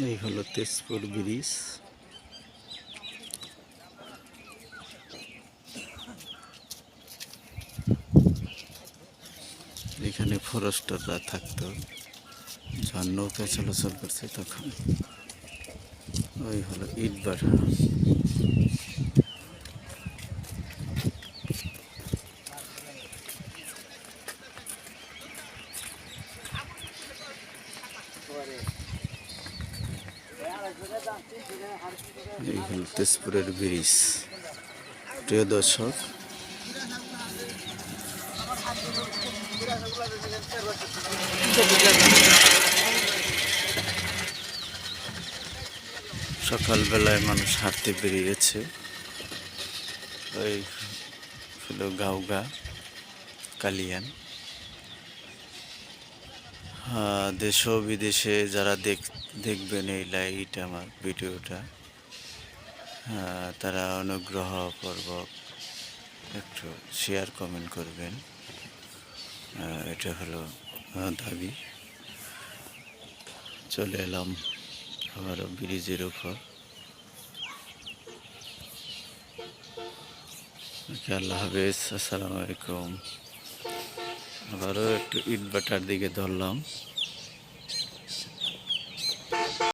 এই হলো তেজপুর ব্রিজ। এখানে ফরেস্টাররা থাকতো যখন নৌকা চলাচল করছে তখন। ওই হলো ইটভাটা। এই হলো তেজপুরের ব্রিজ। প্রিয় দর্শক, সকালবেলায় মানুষ হাঁটতে বেরিয়েছে। ওই হলো গাউগা কালিয়ান। দেশ ও বিদেশে যারা দেখবেন এই আমার ভিডিওটা, তারা অনুগ্রহপূর্বক একটু শেয়ার কমেন্ট করবেন। এটা হলো দাবি। চলে এলাম আবারও ব্রিজের উপর। আল্লাহ হাফেজ, আসসালামু আলাইকুম। আবারও একটু ইটভাটার দিকে ধরলাম।